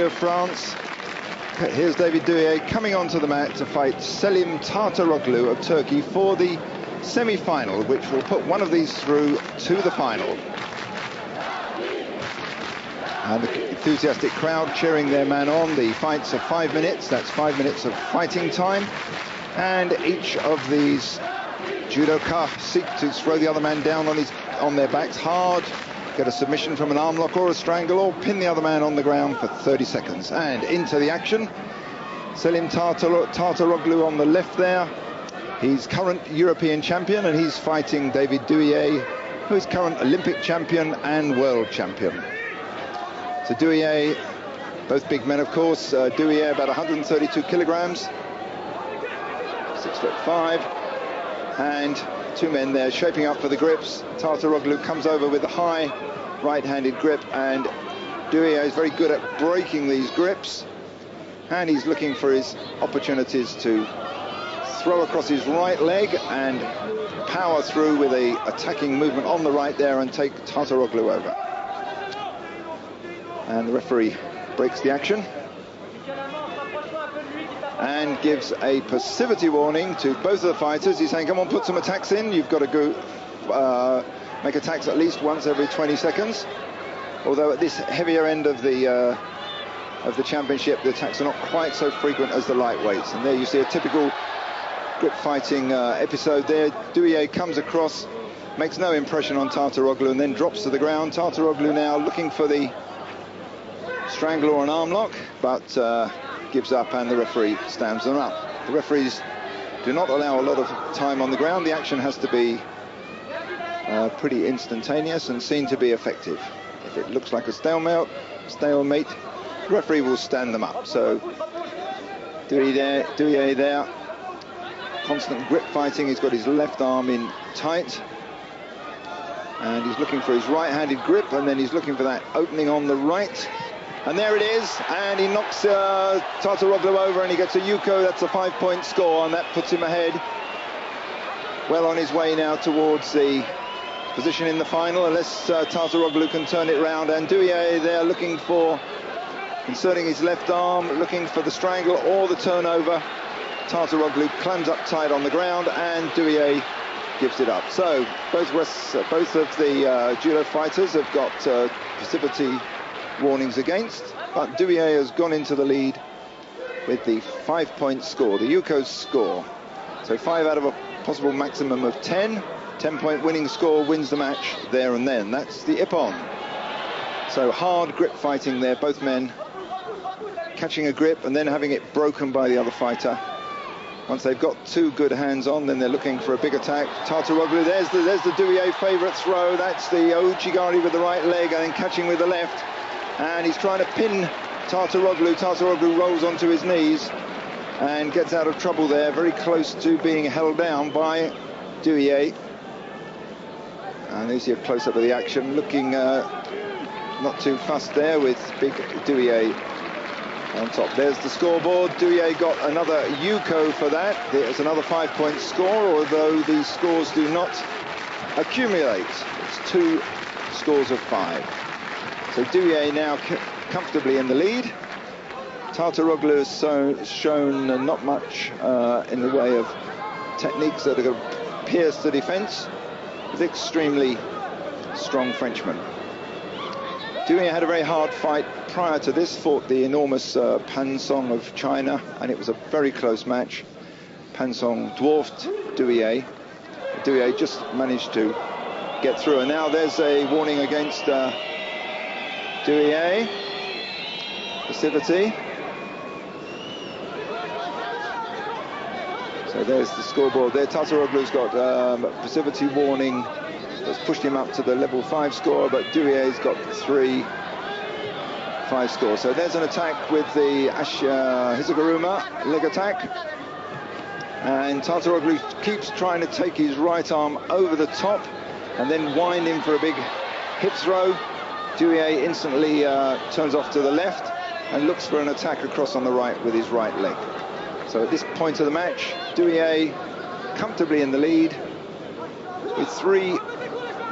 of France. Here's David Douillet coming onto the mat to fight Selim Tataroglu of Turkey for the semi-final, which will put one of these through to the final. And the enthusiastic crowd cheering their man on. The fights are 5 minutes. That's 5 minutes of fighting time. And each of these judoka seek to throw the other man down on their backs hard, get a submission from an arm lock or a strangle, or pin the other man on the ground for 30 seconds. And into the action. Selim Tataroglu on the left there. He's current European champion, and he's fighting David Douillet, who is current Olympic champion and world champion. So Douillet, both big men, of course. Douillet about 132 kilograms, 6'5", and two men there shaping up for the grips. Tataroglu comes over with a high right-handed grip, and Douillet is very good at breaking these grips, and he's looking for his opportunities to throw across his right leg and power through with a attacking movement on the right there and take Tataroglu over. And the referee breaks the action and gives a passivity warning to both of the fighters. He's saying, come on, put some attacks in. You've got to go make attacks at least once every 20 seconds. Although at this heavier end of the championship, the attacks are not quite so frequent as the lightweights. And there you see a typical grip fighting episode there. Douillet comes across, makes no impression on Tataroglu, and then drops to the ground. Tataroglu now looking for the strangle or an arm lock, but gives up, and the referee stands them up. The referees do not allow a lot of time on the ground. The action has to be pretty instantaneous and seen to be effective. If it looks like a stalemate, the referee will stand them up. So Douillet there, constant grip fighting. He's got his left arm in tight, and he's looking for his right-handed grip, and then he's looking for that opening on the right. And there it is, and he knocks Tataroglu over, and he gets a Yuko. That's a 5-point score, and that puts him ahead. Well on his way now towards the position in the final, unless Tataroglu can turn it round. And Douillet there looking for, inserting his left arm, looking for the strangle or the turnover. Tataroglu clams up tight on the ground, and Douillet gives it up. So both of the judo fighters have got passivity warnings against, but Douillet has gone into the lead with the 5-point score, the Yuko's score. So 5 out of a possible maximum of 10. 10-point winning score wins the match there and then. That's the Ippon. So hard grip fighting there, both men catching a grip and then having it broken by the other fighter. Once they've got two good hands on, then they're looking for a big attack. Tataroglu, there's the Douillet favourite throw. That's the Ouchigari with the right leg and then catching with the left. And he's trying to pin Tataroglu. Tataroglu rolls onto his knees and gets out of trouble there, very close to being held down by Douillet. And there's your close-up of the action, looking not too fussed there with big Douillet on top. There's the scoreboard. Douillet got another Yuko for that. There's another 5-point score, although these scores do not accumulate. It's 2 scores of 5. So Douillet now comfortably in the lead. Tataroglu has shown not much in the way of techniques that are going to pierce the defence. He's an extremely strong Frenchman. Douillet had a very hard fight prior to this, fought the enormous Pan Song of China, and it was a very close match. Pan Song dwarfed Douillet. Douillet just managed to get through, and now there's a warning against Douillet. Passivity. So there's the scoreboard there. Tataroglu's got passivity warning. That's pushed him up to the level 5 score, but Douillet's got 3-5 score. So there's an attack with the Hizuguruma leg attack. And Tataroglu keeps trying to take his right arm over the top and then wind him for a big hip throw. Douillet instantly turns off to the left and looks for an attack across on the right with his right leg. So at this point of the match, Douillet comfortably in the lead with 3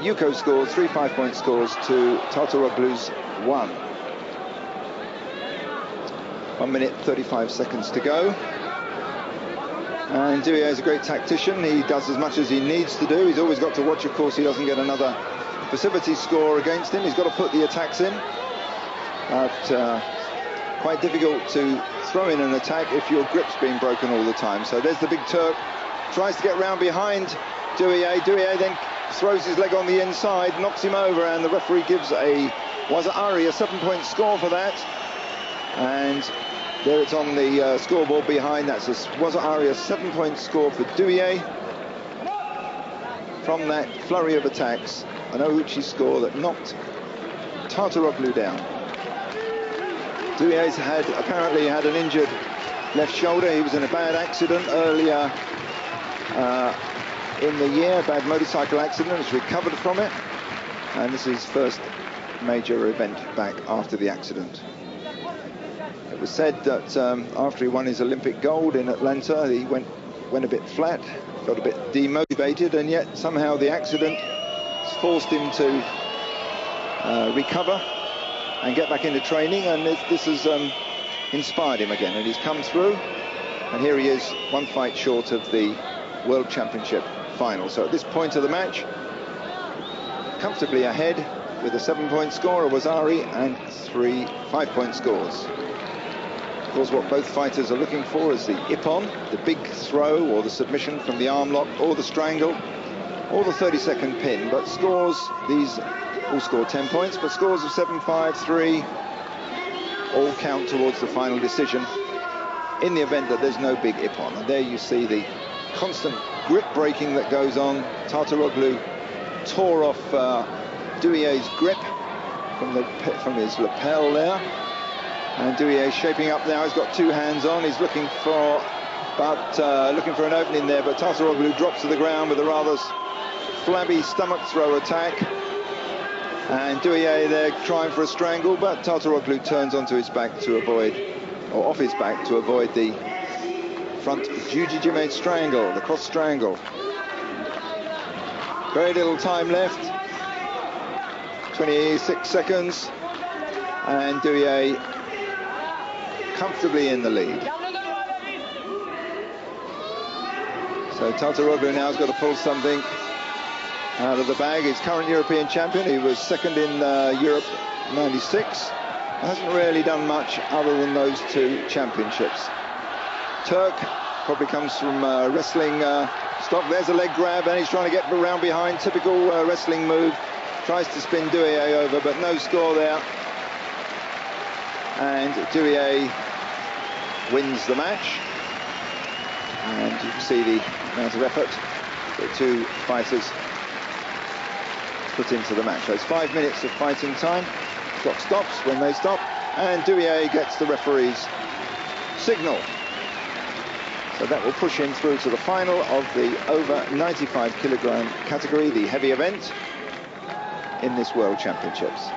Yuko scores, 3 5-point scores to Tataroglu's 1. 1 minute 35 seconds to go. And Douillet is a great tactician. He does as much as he needs to do. He's always got to watch, of course, he doesn't get another passivity score against him. He's got to put the attacks in. But quite difficult to throw in an attack if your grip's being broken all the time. So there's the big Turk. Tries to get round behind Douillet. Douillet then throws his leg on the inside, knocks him over, and the referee gives Wazari a 7-point score for that. And there it's on the scoreboard behind. That's Wazari a 7-point score for Douillet from that flurry of attacks. An Ouchi score that knocked Tataroglu down. Douillet's apparently had an injured left shoulder. He was in a bad accident earlier in the year, a bad motorcycle accident. Has recovered from it, and this is his first major event back after the accident. It was said that after he won his Olympic gold in Atlanta, he went a bit flat, got a bit demotivated, and yet somehow the accident has forced him to recover and get back into training, and this has inspired him again, and he's come through, and here he is, one fight short of the World Championship final. So at this point of the match, comfortably ahead with a 7-point score of Wazari and 3 5-point scores. Of course, what both fighters are looking for is the ippon, the big throw or the submission from the arm lock, or the strangle, or the 30-second pin. But scores, these all score 10 points, but scores of 7-5, 3 all count towards the final decision in the event that there's no big ippon. And there you see the constant grip breaking that goes on. Tataroglu tore off Douillet's grip from his lapel there, and Douillet shaping up now. He's got 2 hands on. He's looking for an opening there, but Tataroglu drops to the ground with a rather flabby stomach throw attack, and Douillet there trying for a strangle, but Tataroglu turns onto his back to avoid, or off his back to avoid the front Jujijime strangle, the cross strangle. Very little time left, 26 seconds, and Douillet comfortably in the lead. So Tataroglu now has got to pull something out of the bag. He's current European champion. He was second in Europe '96. Hasn't really done much other than those 2 championships. Turk probably comes from wrestling stock. There's a leg grab, and he's trying to get around behind. Typical wrestling move. Tries to spin Douillet over, but no score there. And Douillet wins the match. And you can see the amount of effort the 2 fighters put into the match. So it's 5 minutes of fighting time. Clock stops when they stop, and Douillet gets the referee's signal. So that will push him through to the final of the over 95 kilogram category, the heavy event in this World Championships.